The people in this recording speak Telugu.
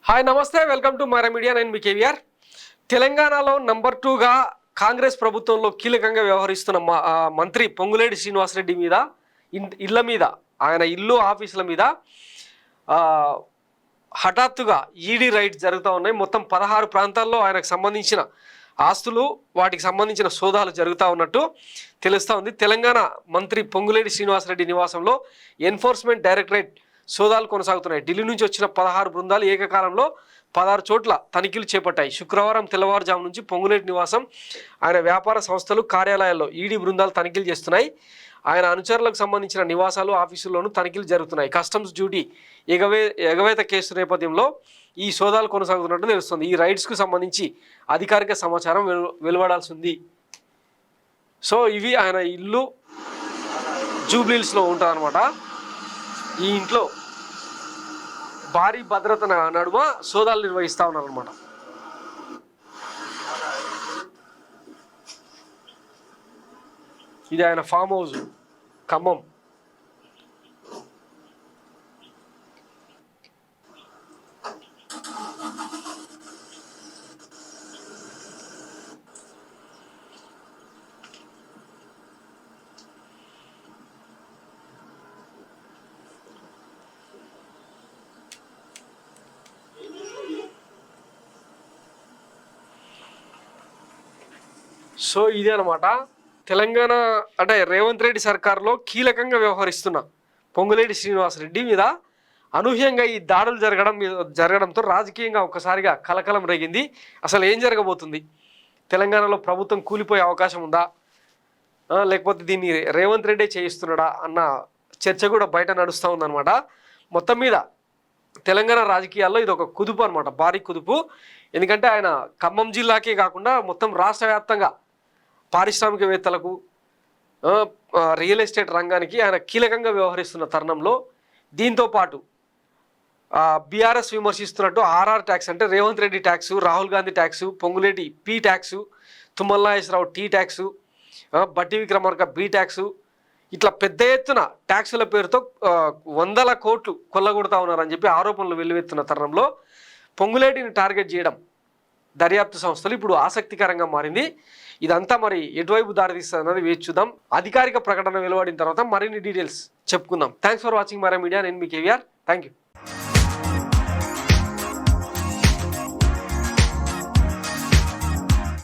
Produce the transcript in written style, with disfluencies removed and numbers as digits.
హాయ్ నమస్తే వెల్కమ్ టు మరా మీడియా. నేను మీ కేవీఆర్. తెలంగాణలో నంబర్ 2గా కాంగ్రెస్ ప్రభుత్వంలో కీలకంగా వ్యవహరిస్తున్న మంత్రి పొంగులేటి శ్రీనివాసరెడ్డి మీద ఇళ్ల మీద ఆయన ఇల్లు ఆఫీసుల మీద హఠాత్తుగా ఈడీ రైడ్స్ జరుగుతూ ఉన్నాయి. మొత్తం 16 ప్రాంతాల్లో ఆయనకు సంబంధించిన ఆస్తులు వాటికి సంబంధించిన సోదాలు జరుగుతూ ఉన్నట్టు తెలుస్తూ ఉంది. తెలంగాణ మంత్రి పొంగులేటి శ్రీనివాసరెడ్డి నివాసంలో ఎన్ఫోర్స్మెంట్ డైరెక్టరేట్ సోదాలు కొనసాగుతున్నాయి. ఢిల్లీ నుంచి వచ్చిన 16 బృందాలు ఏకకాలంలో 16 చోట్ల తనిఖీలు చేపట్టాయి. శుక్రవారం తెల్లవారుజాము నుంచి పొంగులేటి నివాసం, ఆయన వ్యాపార సంస్థలు, కార్యాలయాల్లో ఈడీ బృందాలు తనిఖీలు చేస్తున్నాయి. ఆయన అనుచరులకు సంబంధించిన నివాసాలు, ఆఫీసుల్లోనూ తనిఖీలు జరుగుతున్నాయి. కస్టమ్స్ డ్యూటీ ఎగవేత కేసు నేపథ్యంలో ఈ సోదాలు కొనసాగుతున్నట్టు తెలుస్తుంది. ఈ రైడ్స్కు సంబంధించి అధికారిక సమాచారం వెలువడాల్సి ఉంది. సో ఇవి ఆయన ఇల్లు జూబ్లీహిల్స్లో ఉంటారనమాట. ఈ ఇంట్లో భారీ భద్రత నడుమ సోదాలు నిర్వహిస్తూ ఉన్నారనమాట. ఇది ఆయన ఫామ్ హౌస్ ఖమ్మం. సో ఇదే అనమాట తెలంగాణ అంటే రేవంత్ రెడ్డి సర్కార్లో కీలకంగా వ్యవహరిస్తున్న పొంగులేటి శ్రీనివాసరెడ్డి మీద అనూహ్యంగా ఈ దాడులు జరగడంతో రాజకీయంగా ఒక్కసారిగా కలకలం రేగింది. అసలు ఏం జరగబోతుంది? తెలంగాణలో ప్రభుత్వం కూలిపోయే అవకాశం ఉందా, లేకపోతే దీన్ని రేవంత్ రెడ్డి చేయిస్తున్నాడా అన్న చర్చ కూడా బయట నడుస్తూ ఉందన్నమాట. మొత్తం మీద తెలంగాణ రాజకీయాల్లో ఇది ఒక కుదుపు అనమాట, భారీ కుదుపు. ఎందుకంటే ఆయన ఖమ్మం జిల్లాకే కాకుండా మొత్తం రాష్ట్ర వ్యాప్తంగా పారిశ్రామికవేత్తలకు, రియల్ ఎస్టేట్ రంగానికి ఆయన కీలకంగా వ్యవహరిస్తున్న తరుణంలో దీంతోపాటు బీఆర్ఎస్ విమర్శిస్తున్నట్టు ఆర్ఆర్ ట్యాక్స్ అంటే Revanth Reddy tax, Rahul Gandhi tax, Ponguleti P tax, Tummala Nageswararao T tax, Bhatti Vikramarka be tax, ఇట్లా పెద్ద ఎత్తున ట్యాక్సుల పేరుతో 100 కోట్లు కొల్లగొడతా ఉన్నారని చెప్పి ఆరోపణలు వెల్లువెత్తున్న తరుణంలో పొంగులేటిని టార్గెట్ చేయడం దర్యాప్తు సంస్థలు ఇప్పుడు ఆసక్తికరంగా మారింది. ఇదంతా మరి ఎటువైపు దారితీస్తుంది అన్నది వేచి చూద్దాం. అధికారిక ప్రకటన వెలువడిన తర్వాత మరిన్ని డీటెయిల్స్ చెప్పుకుందాం. Thanks for watching Mara media. నేను మీ కేవీఆర్. Thank you.